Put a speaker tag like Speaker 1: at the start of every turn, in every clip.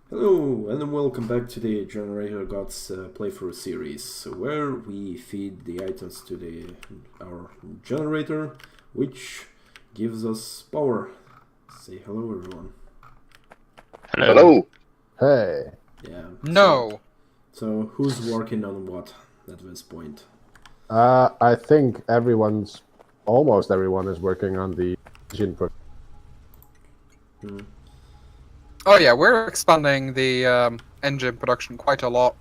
Speaker 1: Hello and welcome back to the Generator God's playthrough series, where we feed the items to our generator, which gives us power. Say hello, everyone.
Speaker 2: Hello.
Speaker 3: Hey.
Speaker 1: Yeah.
Speaker 4: No.
Speaker 1: So who's working on what at this point?
Speaker 3: I think almost everyone is working on the engine
Speaker 4: Oh yeah, we're expanding the engine production quite a lot.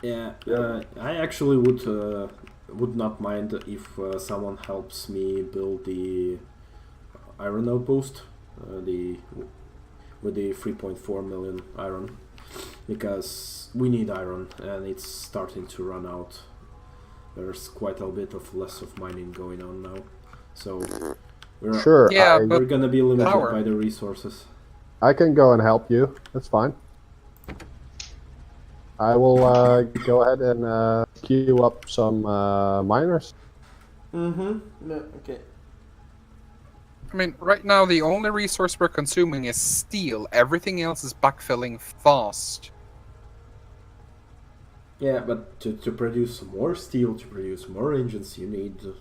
Speaker 1: Yeah. I actually would not mind if someone helps me build the iron outpost, with the 3.4 million iron, because we need iron and it's starting to run out. There's quite a bit of less of mining going on now, so
Speaker 3: Sure.
Speaker 4: Yeah,
Speaker 1: we're gonna be limited
Speaker 4: power.
Speaker 1: by the resources.
Speaker 3: I can go and help you. That's fine. I will go ahead and queue up some miners.
Speaker 1: Okay.
Speaker 4: I mean, right now the only resource we're consuming is steel. Everything else is backfilling fast.
Speaker 1: Yeah, but to produce more steel, to produce more engines, you need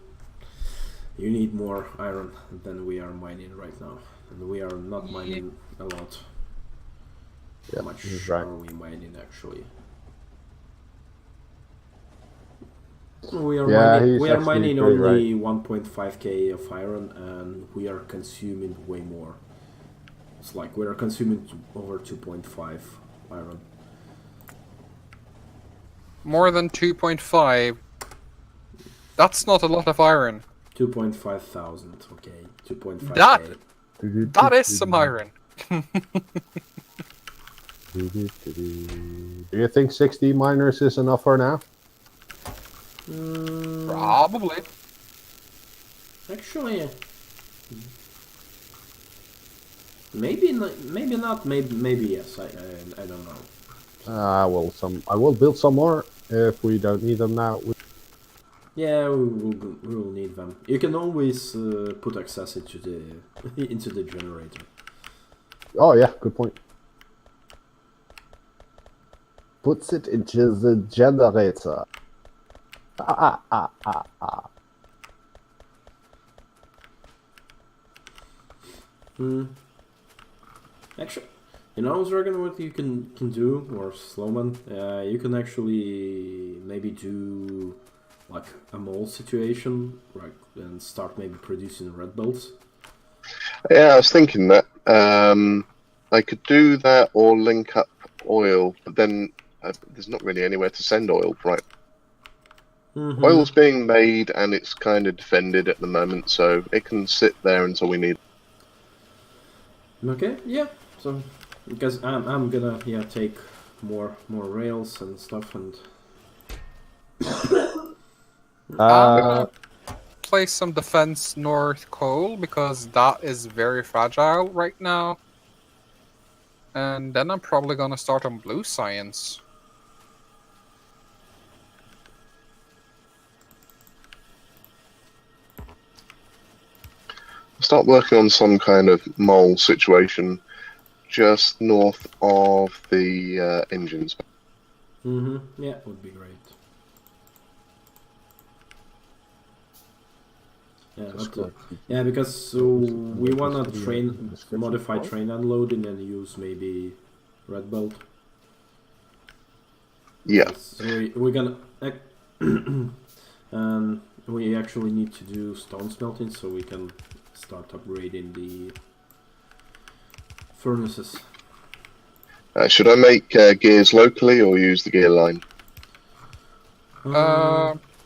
Speaker 1: more iron than we are mining right now, and we are not mining a lot.
Speaker 3: Yeah,
Speaker 1: How much
Speaker 3: right.
Speaker 1: are we mining actually? We are mining only 1.5k of iron, and we are consuming way more. It's like we are consuming over 2.5 iron.
Speaker 4: More than 2.5. That's not a lot of iron.
Speaker 1: 2.5 thousand, okay. 2.5k.
Speaker 4: That is some iron.
Speaker 3: Do you think 60 miners is enough for now?
Speaker 4: Probably.
Speaker 1: Actually, maybe not. Maybe yes. I don't know.
Speaker 3: I will build some more if we don't need them now.
Speaker 1: Yeah, we will need them. You can always put access into the generator.
Speaker 3: Oh yeah, good point. Puts it into the generator.
Speaker 1: Actually, Dragon, what you can do, or Slowman, you can actually maybe do like a mole situation, right, and start maybe producing red belts.
Speaker 2: Yeah, I was thinking that I could do that or link up oil, but then there's not really anywhere to send oil, right? Oil's being made and it's kind of defended at the moment, so it can sit there until we need.
Speaker 1: Okay, yeah. So because I'm gonna take more rails and stuff, and
Speaker 4: I'm gonna place some defense north coal because that is very fragile right now. And then I'm probably gonna start on blue science.
Speaker 2: Start working on some kind of mole situation just north of the engines.
Speaker 1: Yeah, would be great. Yeah, but, because we wanna modify train unloading and use maybe red belt.
Speaker 2: Yeah.
Speaker 1: So we're gonna we actually need to do stone smelting so we can start upgrading the furnaces.
Speaker 2: Should I make gears locally or use the gear line?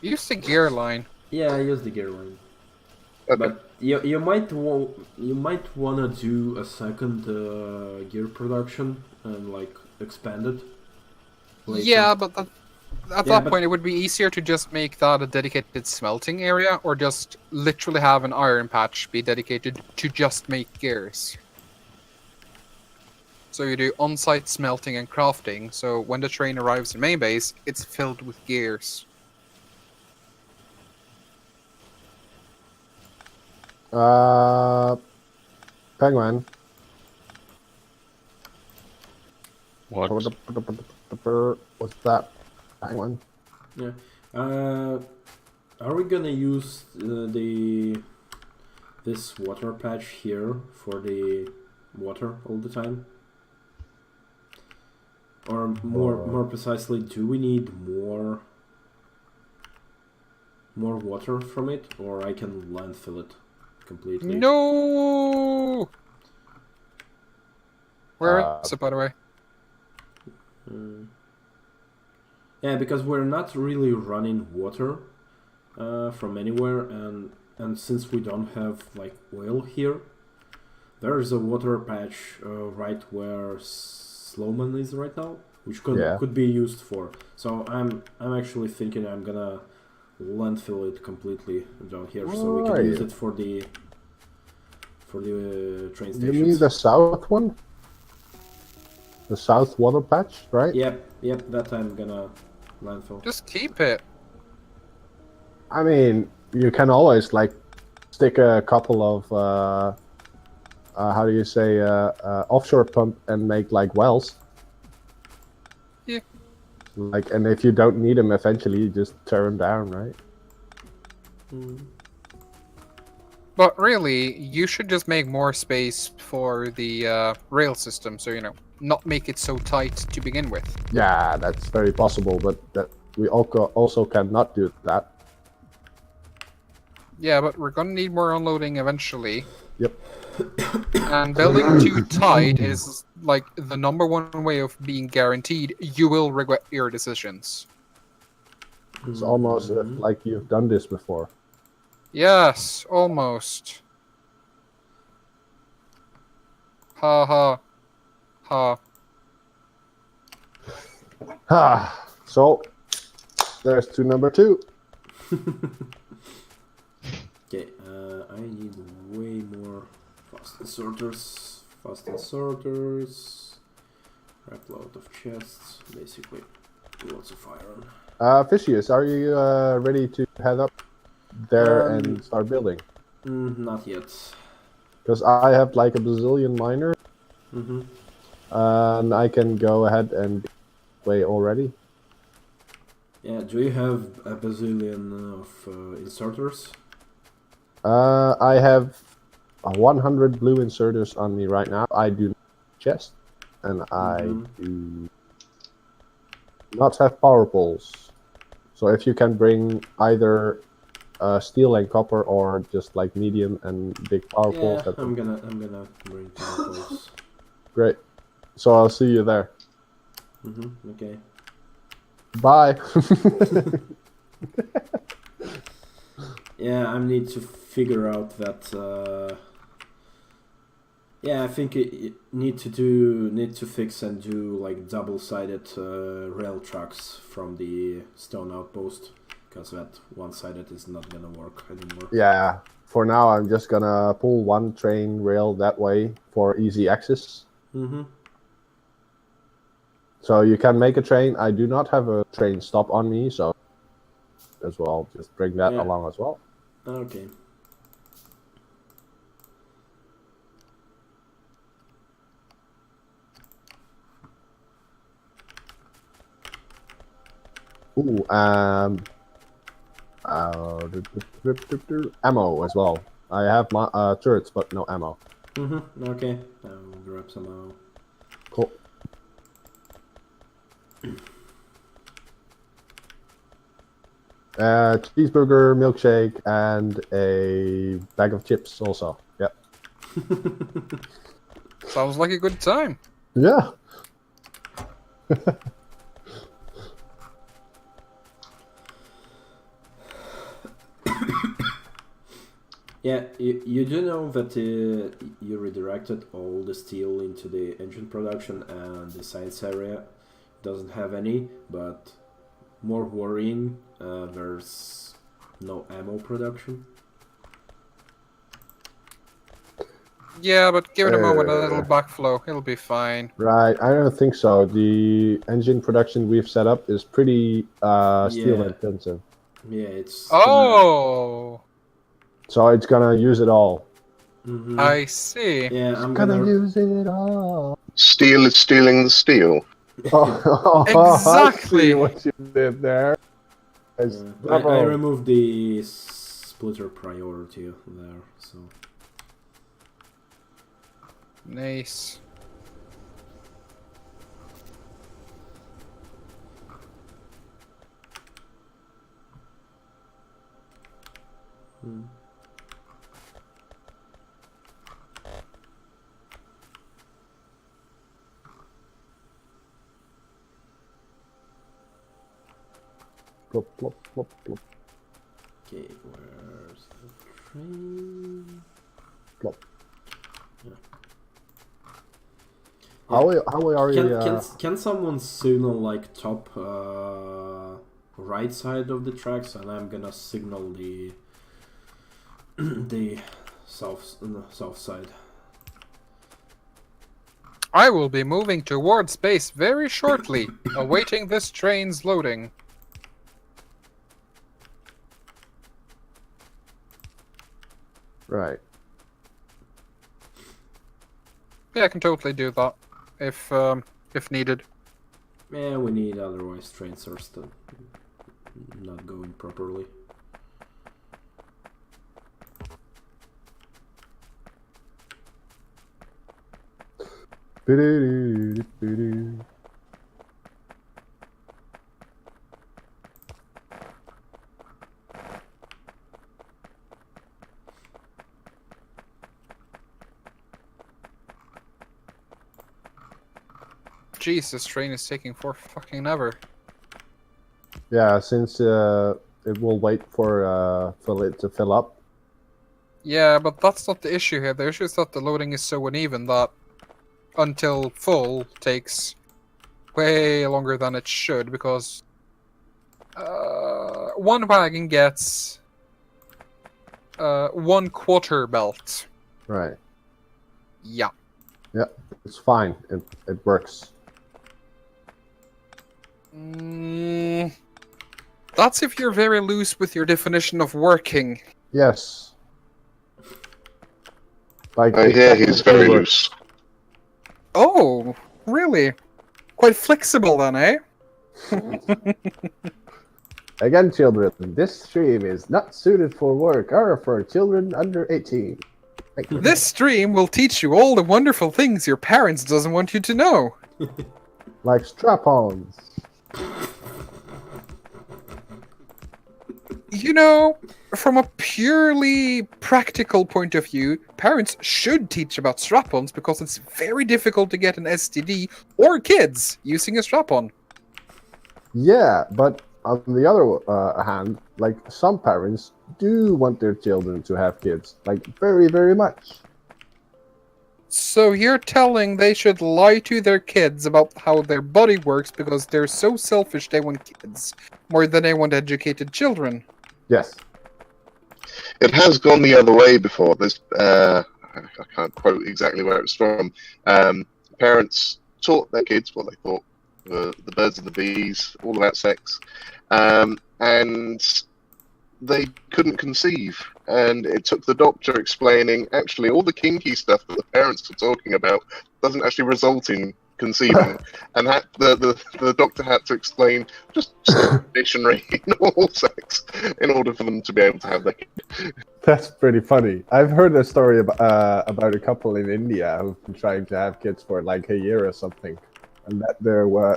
Speaker 4: Use the gear line.
Speaker 1: Yeah, use the gear line.
Speaker 2: Okay.
Speaker 1: But you might wanna do a second gear production and like expand it. Later.
Speaker 4: Yeah, but at that point it would be easier to just make that a dedicated smelting area, or just literally have an iron patch be dedicated to just make gears. So you do on-site smelting and crafting, so when the train arrives in main base, it's filled with gears.
Speaker 3: Penguin.
Speaker 5: What?
Speaker 3: What's that? Hang on.
Speaker 1: Yeah. Are we gonna use this water patch here for the water all the time? Or more precisely, do we need more water from it, or I can landfill it completely?
Speaker 4: No. Where is it, by the way?
Speaker 1: Yeah, because we're not really running water from anywhere, and since we don't have like oil here, there's a water patch right where Slowman is right now, which could be used for. So I'm actually thinking I'm gonna landfill it completely down here, so we can use it for the train stations.
Speaker 3: You mean the south one? The south water patch, right?
Speaker 1: Yep, that I'm gonna landfill.
Speaker 4: Just keep it.
Speaker 3: I mean, you can always like stick a couple of how do you say offshore pump and make like wells.
Speaker 4: Yeah.
Speaker 3: Like, and if you don't need them, eventually you just tear them down, right?
Speaker 4: But really, you should just make more space for the rail system, so not make it so tight to begin with.
Speaker 3: Yeah, that's very possible, but that we also cannot do that.
Speaker 4: Yeah, but we're gonna need more unloading eventually.
Speaker 3: Yep.
Speaker 4: And building too tight is like the #1 way of being guaranteed you will regret your decisions.
Speaker 3: It's almost like you've done this before.
Speaker 4: Yes, almost. Ha ha. Ha.
Speaker 3: Ah, so there's to number 2.
Speaker 1: Okay, I need way more fast inserters. Rack load of chests, basically lots of iron.
Speaker 3: Fishius, are you ready to head up there and start building?
Speaker 1: Not yet.
Speaker 3: Because I have like a bazillion miner.
Speaker 1: Mm-hmm.
Speaker 3: And I can go ahead and play already.
Speaker 1: Yeah, do you have a bazillion of inserters?
Speaker 3: I have 100 blue inserters on me right now. I do not have chest, and I do not have power poles. So if you can bring either steel and copper, or just like medium and big power poles.
Speaker 1: Yeah, I'm gonna bring power poles.
Speaker 3: Great. So I'll see you there.
Speaker 1: Okay.
Speaker 3: Bye.
Speaker 1: Yeah, I need to figure out that. Yeah, I think it need to fix and do like double-sided rail tracks from the stone outpost, because that one-sided is not gonna work anymore.
Speaker 3: Yeah. For now, I'm just gonna pull one train rail that way for easy access. So you can make a train. I do not have a train stop on me, so as well, just bring that along as well.
Speaker 1: Okay.
Speaker 3: Ooh, ammo as well. I have my turrets, but no ammo.
Speaker 1: Okay. I'll grab some ammo.
Speaker 3: Cool. Cheeseburger, milkshake, and a bag of chips also. Yep.
Speaker 4: Sounds like a good time.
Speaker 3: Yeah.
Speaker 1: Yeah, you do know that you redirected all the steel into the engine production, and the science area doesn't have any, but more worrying, there's no ammo production.
Speaker 4: Yeah, but give it a moment, a little backflow, it'll be fine.
Speaker 3: Right, I don't think so. The engine production we've set up is pretty steel intensive.
Speaker 1: Yeah, it's...
Speaker 4: Oh!
Speaker 3: So it's gonna use it all.
Speaker 4: I see.
Speaker 1: Yeah, I'm
Speaker 3: gonna use it all.
Speaker 2: Steel is stealing the steel.
Speaker 3: Oh,
Speaker 4: Exactly.
Speaker 3: I see what you did there.
Speaker 1: I removed the splitter priority there, so.
Speaker 4: Nice.
Speaker 3: Plop, plop, plop, plop,
Speaker 1: Okay, where's the train?
Speaker 3: plop.
Speaker 1: Yeah.
Speaker 3: How are you?
Speaker 1: Can someone signal like top right side of the tracks, and I'm gonna signal the the south side.
Speaker 4: I will be moving towards base very shortly, awaiting this train's loading.
Speaker 3: Right.
Speaker 4: Yeah, I can totally do that if needed.
Speaker 1: Yeah, we need, otherwise trains are still not going properly.
Speaker 4: Jeez, this train is taking for fucking ever.
Speaker 3: Yeah, since it will wait for it to fill up.
Speaker 4: Yeah, but that's not the issue here. The issue is that the loading is so uneven that until full takes way longer than it should, because one wagon gets 1/4 belt.
Speaker 3: Right.
Speaker 4: Yeah.
Speaker 3: Yeah, it's fine. It works.
Speaker 4: That's if you're very loose with your definition of working.
Speaker 3: Yes. Like
Speaker 2: I hear he's very loose.
Speaker 4: Oh, really? Quite flexible then, eh?
Speaker 3: Again, children, this stream is not suited for work or for children under 18.
Speaker 4: This stream will teach you all the wonderful things your parents doesn't want you to know.
Speaker 3: Like strap-ons.
Speaker 4: You know, from a purely practical point of view, parents should teach about strap-ons because it's very difficult to get an STD or kids using a strap-on.
Speaker 3: Yeah, but on the other hand, like some parents do want their children to have kids, like very, very much.
Speaker 4: So you're telling they should lie to their kids about how their body works because they're so selfish they want kids more than they want educated children?
Speaker 3: Yes.
Speaker 2: It has gone the other way before. There's, I can't quote exactly where it was from. Parents taught their kids what they thought were the birds and the bees, all about sex, and they couldn't conceive. And it took the doctor explaining, actually, all the kinky stuff that the parents were talking about doesn't actually result in conceiving. And the doctor had to explain just dictionary normal sex in order for them to be able to have their kid.
Speaker 3: That's pretty funny. I've heard a story about a couple in India who've been trying to have kids for like a year or something. And that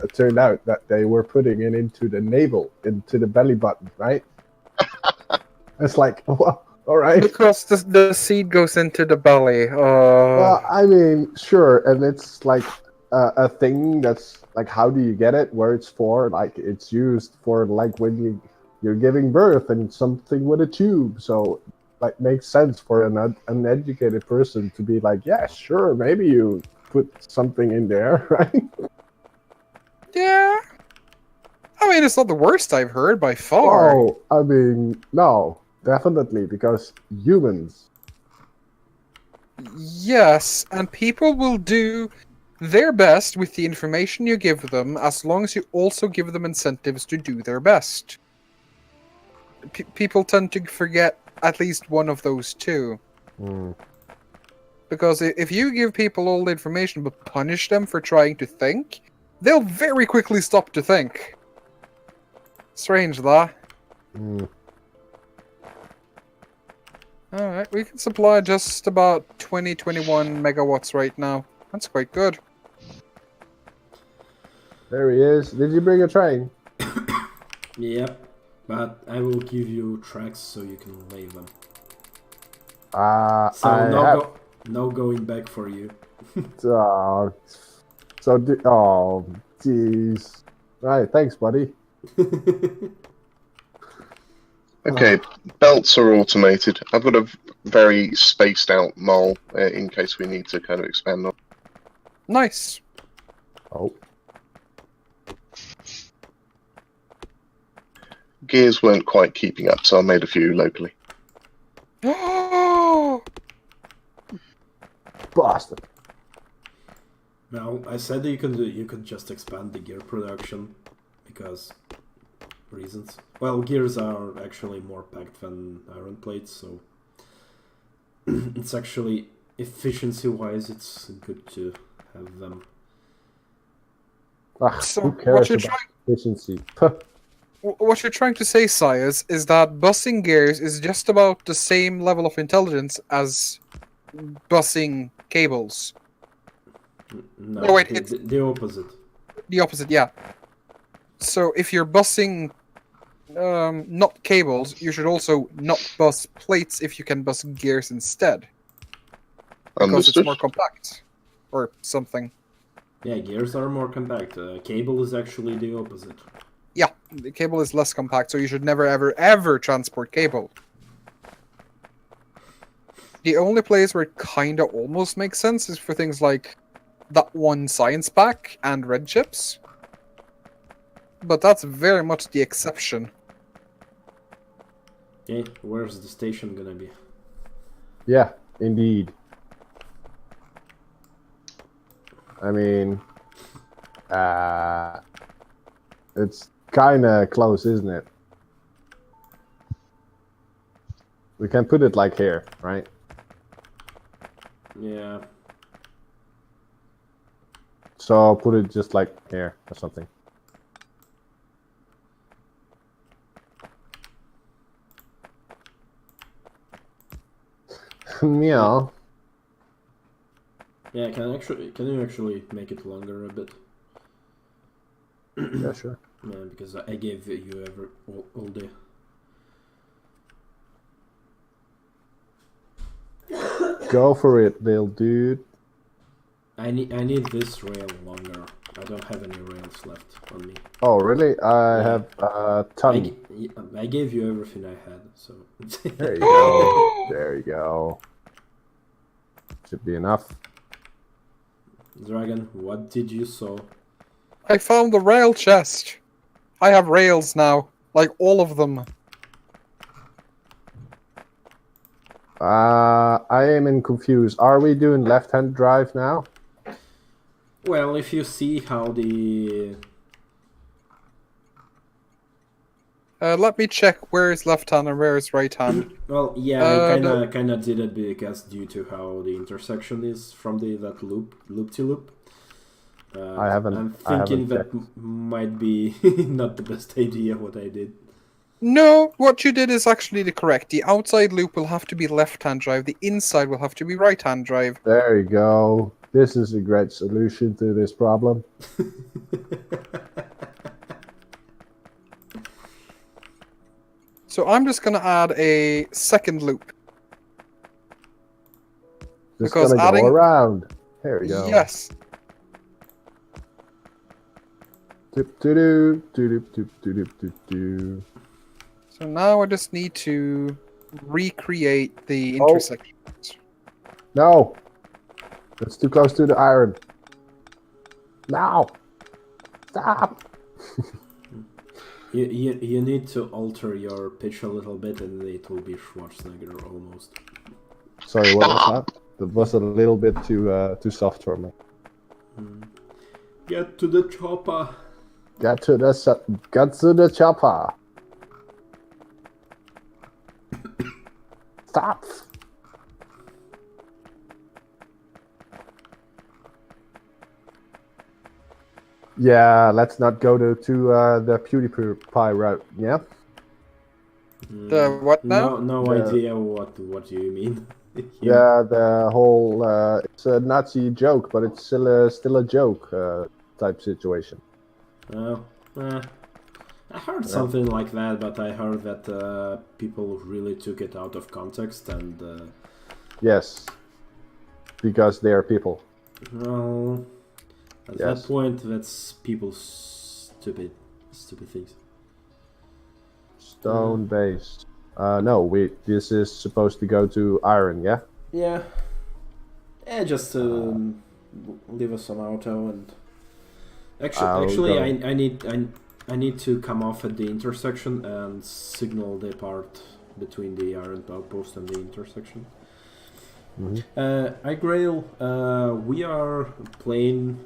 Speaker 3: it turned out that they were putting it into the navel, into the belly button, right? It's like, well, all right.
Speaker 4: Because the seed goes into the belly.
Speaker 3: Well, I mean, sure, and it's like a thing that's like, how do you get it? Where it's for? Like, it's used for like when you're giving birth and something with a tube. So, like, makes sense for an uneducated person to be like, yeah, sure, maybe you put something in there, right?
Speaker 4: Yeah. I mean, it's not the worst I've heard by far.
Speaker 3: Oh, I mean, no, definitely, because humans.
Speaker 4: Yes, and people will do their best with the information you give them as long as you also give them incentives to do their best. People tend to forget at least one of those two. Because if you give people all the information but punish them for trying to think, they'll very quickly stop to think. Strange, that.
Speaker 3: Mm.
Speaker 4: Alright, we can supply just about 21 megawatts right now. That's quite good.
Speaker 3: There he is. Did you bring a train?
Speaker 1: Yep, but I will give you tracks so you can lay them.
Speaker 3: I
Speaker 1: So
Speaker 3: have.
Speaker 1: no going back for you.
Speaker 3: Oh, oh, jeez. Right, thanks, buddy.
Speaker 2: Okay, belts are automated. I've got a very spaced out mole in case we need to kind of expand on.
Speaker 4: Nice.
Speaker 3: Oh,
Speaker 2: Gears weren't quite keeping up, so I made a few locally.
Speaker 3: bastard.
Speaker 1: Well, I said that you could just expand the gear production because reasons. Well, gears are actually more packed than iron plates, so it's actually efficiency-wise, it's good to have them.
Speaker 4: So
Speaker 3: Who cares about efficiency?
Speaker 4: what you're trying to say, Sires, is that bussing gears is just about the same level of intelligence as bussing cables.
Speaker 1: No,
Speaker 4: Oh, wait, it's
Speaker 1: the opposite.
Speaker 4: the opposite, yeah. So if you're bussing not cables, you should also not bus plates if you can bus gears instead. Because
Speaker 2: Understood.
Speaker 4: it's more compact. Or something.
Speaker 1: Yeah, gears are more compact. Cable is actually the opposite.
Speaker 4: Yeah, the cable is less compact, so you should never, ever, ever transport cable. The only place where it kinda almost makes sense is for things like that one science pack and red chips. But that's very much the exception.
Speaker 1: Okay, where's the station gonna be?
Speaker 3: Yeah, indeed. I mean, it's kind of close, isn't it? We can put it like here, right?
Speaker 1: Yeah.
Speaker 3: So put it just like here or something. Meow.
Speaker 1: Yeah, can you actually make it longer a bit?
Speaker 3: Yeah, sure.
Speaker 1: Yeah, because I gave you all the.
Speaker 3: Go for it, little dude.
Speaker 1: I need this rail longer. I don't have any rails left on me.
Speaker 3: Oh, really? I have a ton.
Speaker 1: I gave you everything I had, so.
Speaker 3: There you go. There you go. Should be enough.
Speaker 1: Dragon, what did you saw?
Speaker 4: I found the rail chest. I have rails now, like all of them.
Speaker 3: I am confused. Are we doing left-hand drive now?
Speaker 1: Well, if you see how the
Speaker 4: Let me check where is left hand and where is right hand.
Speaker 1: well, yeah, I kinda did it because due to how the intersection is from that loop to loop. I'm thinking that might be not the best idea what I did.
Speaker 4: No, what you did is actually the correct. The outside loop will have to be left-hand drive. The inside will have to be right-hand drive.
Speaker 3: There you go. This is a great solution to this problem.
Speaker 4: So I'm just going to add a second loop.
Speaker 3: Just
Speaker 4: because
Speaker 3: gonna go around. There we go.
Speaker 4: Yes.
Speaker 3: Doop doo doo doop doop doop doop.
Speaker 4: So now I just need to recreate the intersection.
Speaker 3: No! That's too close to the iron. Now! Stop!
Speaker 1: You need to alter your pitch a little bit and it will be Schwarzenegger almost.
Speaker 3: Sorry, what was that? That was a little bit too soft for me.
Speaker 1: Get to the chopper!
Speaker 3: Get to the chopper! Stop! Yeah, let's not go to the PewDiePie route. Yeah.
Speaker 4: The what now?
Speaker 1: No
Speaker 3: The-
Speaker 1: idea what you mean.
Speaker 3: Yeah, the whole it's a Nazi joke, but it's still a joke type situation.
Speaker 1: Well, I heard something like that, but I heard that people really took it out of context and.
Speaker 3: Yes, because they are people.
Speaker 1: Well, at
Speaker 3: Yes.
Speaker 1: that point, that's people's stupid things.
Speaker 3: Stone based. No, this is supposed to go to iron. Yeah.
Speaker 1: Yeah. Just leave us some auto and. Actually, I need to come off at the intersection and signal the part between the iron outpost and the intersection. iGrail, we are playing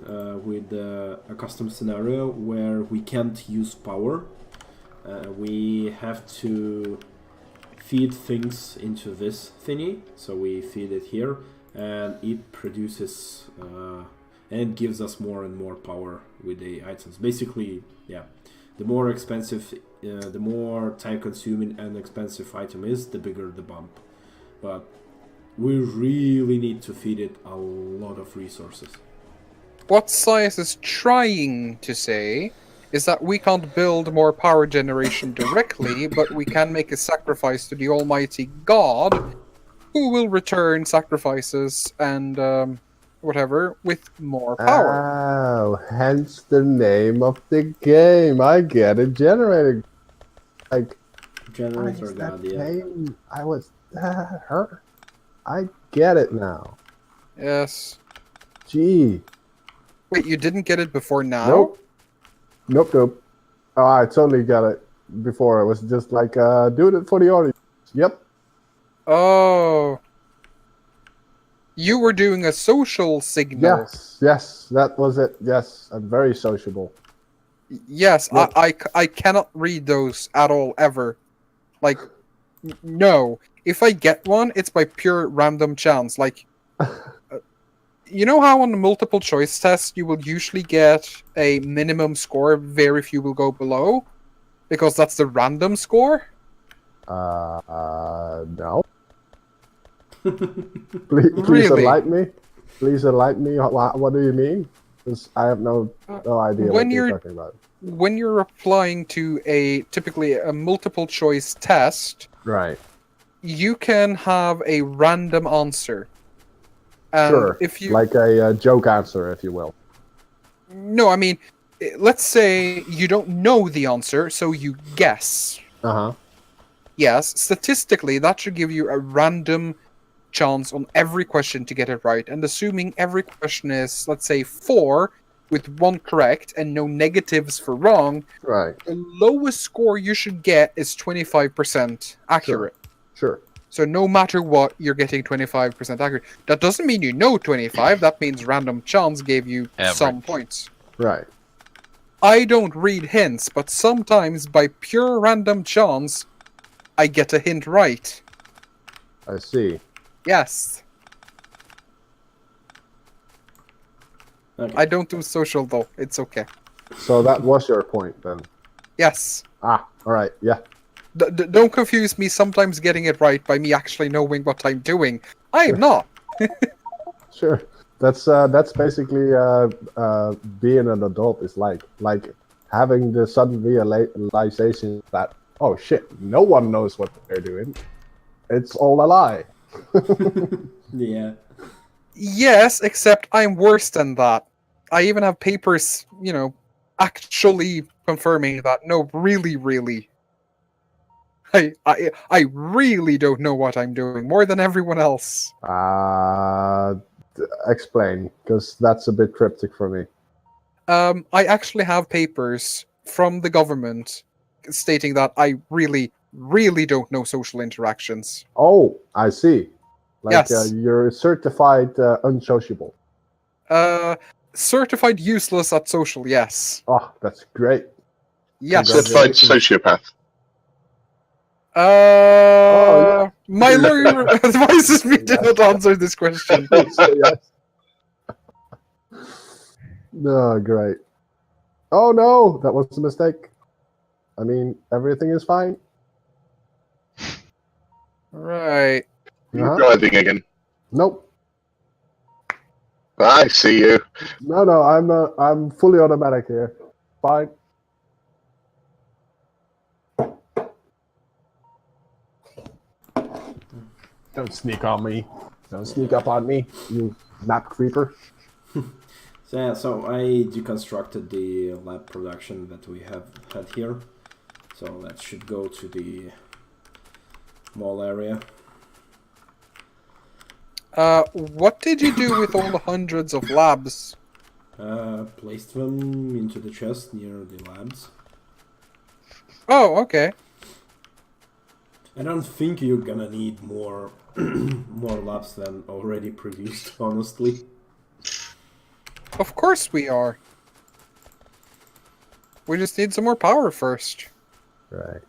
Speaker 1: with a custom scenario where we can't use power. We have to feed things into this thingy, so we feed it here, and it produces and gives us more and more power with the items. Basically, yeah, the more expensive, the more time-consuming and expensive item is, the bigger the bump. But we really need to feed it a lot of resources.
Speaker 4: What Science is trying to say is that we can't build more power generation directly, but we can make a sacrifice to the Almighty God, who will return sacrifices and whatever with more power.
Speaker 3: Oh, hence the name of the game. I get it. Generator. Like,
Speaker 1: Generator God, yeah.
Speaker 3: name? I was her. I get it now.
Speaker 4: Yes.
Speaker 3: Gee.
Speaker 4: Wait, you didn't get it before now?
Speaker 3: Nope. Oh, I totally got it before. It was just like, doing it for the audience. Yep.
Speaker 4: Oh. You were doing a social signal.
Speaker 3: Yes, that was it. Yes, I'm very sociable.
Speaker 4: Yes,
Speaker 3: Yep.
Speaker 4: I cannot read those at all, ever. Like, no. If I get one, it's by pure random chance. Like, you know how on the multiple choice test you will usually get a minimum score, very few will go below? Because that's the random score?
Speaker 3: No. Please
Speaker 4: Really?
Speaker 3: enlighten me. Please enlighten me. What do you mean? Because I have no idea
Speaker 4: When
Speaker 3: what you're
Speaker 4: you're-
Speaker 3: talking about.
Speaker 4: When you're applying to typically a multiple choice test,
Speaker 3: Right.
Speaker 4: you can have a random answer. And
Speaker 3: Sure.
Speaker 4: if you
Speaker 3: Like a joke answer, if you will.
Speaker 4: No, I mean, let's say you don't know the answer, so you guess.
Speaker 3: Uh-huh.
Speaker 4: Yes, statistically, that should give you a random chance on every question to get it right. And assuming every question is, let's say, 4 with 1 correct and no negatives for wrong,
Speaker 3: Right.
Speaker 4: the lowest score you should get is 25% accurate.
Speaker 3: Sure.
Speaker 4: So no matter what, you're getting 25% accurate. That doesn't mean you know 25. That means random chance gave you some
Speaker 5: Average.
Speaker 4: points.
Speaker 3: Right.
Speaker 4: I don't read hints, but sometimes by pure random chance, I get a hint right.
Speaker 3: I see.
Speaker 4: Yes.
Speaker 1: Okay.
Speaker 4: I don't do social though. It's okay.
Speaker 3: So that was your point then.
Speaker 4: Yes.
Speaker 3: All right. Yeah.
Speaker 4: Don't confuse me sometimes getting it right by me actually knowing what I'm doing. I am not.
Speaker 3: Sure. That's basically being an adult is like having the sudden realization that, oh shit, no one knows what they're doing. It's all a lie.
Speaker 1: Yeah.
Speaker 4: Yes, except I'm worse than that. I even have papers, actually confirming that. No, really. I really don't know what I'm doing more than everyone else.
Speaker 3: Explain, because that's a bit cryptic for me.
Speaker 4: I actually have papers from the government stating that I really don't know social interactions.
Speaker 3: Oh, I see. Like
Speaker 4: Yes.
Speaker 3: you're certified unsociable.
Speaker 4: Certified useless at social, yes.
Speaker 3: Oh, that's great.
Speaker 4: Yes.
Speaker 2: Certified sociopath.
Speaker 3: yeah.
Speaker 4: My lawyer advises me to not answer this question.
Speaker 3: So, yes. No, great. Oh no, that was a mistake. I mean, everything is fine.
Speaker 4: Right.
Speaker 2: You're driving again.
Speaker 3: Nope.
Speaker 2: I see you.
Speaker 3: No, I'm fully automatic here. Fine. Don't sneak on me. Don't sneak up on me, you map creeper.
Speaker 1: So yeah, so I deconstructed the lab production that we have had here. So that should go to the mall area.
Speaker 4: What did you do with all the hundreds of labs?
Speaker 1: Placed them into the chest near the labs.
Speaker 4: Oh, okay.
Speaker 1: I don't think you're gonna need more more labs than already produced, honestly.
Speaker 4: Of course we are. We just need some more power first.
Speaker 3: Right.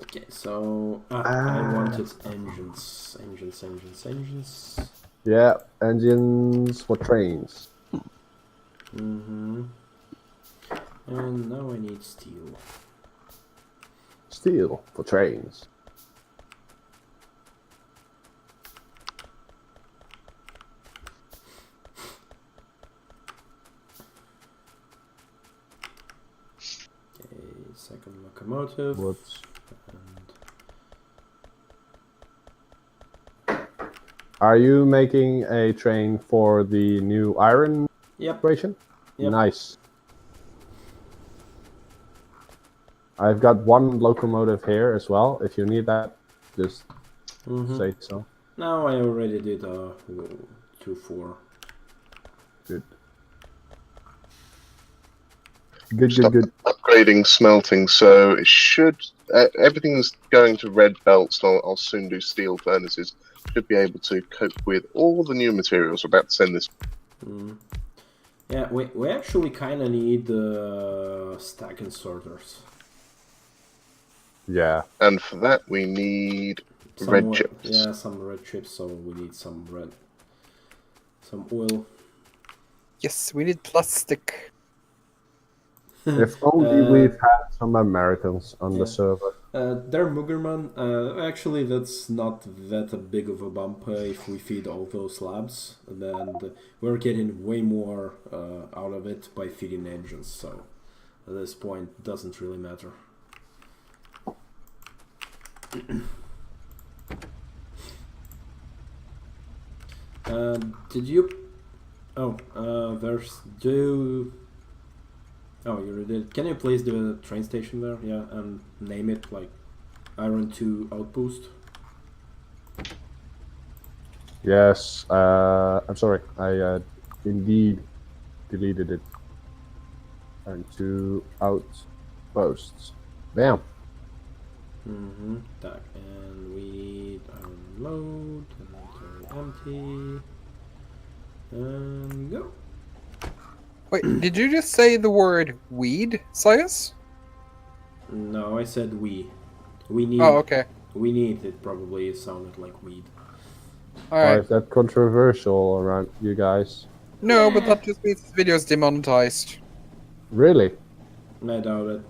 Speaker 1: Okay, so I wanted engines.
Speaker 3: Yeah, engines for trains.
Speaker 1: Mm-hmm. And now I need steel.
Speaker 3: Steel for trains.
Speaker 1: Okay, second locomotive.
Speaker 3: Whoops.
Speaker 1: And
Speaker 3: Are you making a train for the new iron operation?
Speaker 1: Yep.
Speaker 3: Nice. I've got one locomotive here as well. If you need that, just say so.
Speaker 1: No, I already did 2-4.
Speaker 3: Good. Good.
Speaker 2: Upgrading smelting, so it should. Everything's going to red belts. I'll soon do steel furnaces. Should be able to cope with all the new materials. We're about to send this.
Speaker 1: Yeah, we actually kind of need stacking sorters.
Speaker 3: Yeah.
Speaker 2: And for that, we need red chips.
Speaker 1: Yeah, some red chips. So we need some oil.
Speaker 4: Yes, we need plastic.
Speaker 3: If only we've had some Americans on the server.
Speaker 1: They're Mugerman. Actually, that's not that big of a bump if we feed all those labs. And then we're getting way more out of it by feeding engines. So at this point, it doesn't really matter. Did you... Oh, Oh, you did. Can you place the train station there? Yeah, and name it like Iron 2 Outpost.
Speaker 3: Yes. I'm sorry. I indeed deleted it. And 2 outposts. Bam.
Speaker 1: Так, and we need iron load, inventory empty, and go.
Speaker 4: Wait, did you just say the word weed, Sias?
Speaker 1: No, I said we. We need.
Speaker 4: Oh, okay.
Speaker 1: We need. It probably sounded like weed.
Speaker 4: Alright.
Speaker 3: Is that controversial around you guys?
Speaker 4: No, but that just means this video is demonetized.
Speaker 3: Really?
Speaker 1: I doubt it.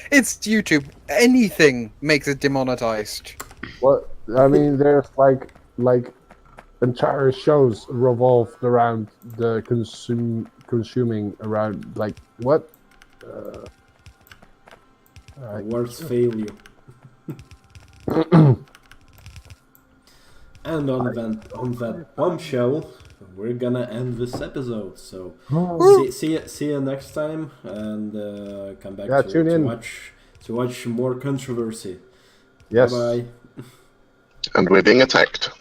Speaker 4: It's YouTube. Anything makes it demonetized.
Speaker 3: What? I mean, there's like entire shows revolved around the consuming around like what?
Speaker 1: Words fail you. And on that bombshell, we're gonna end this episode. So see you next time, and come back to watch more controversy.
Speaker 3: Yes.
Speaker 1: Bye.
Speaker 2: And we're being attacked.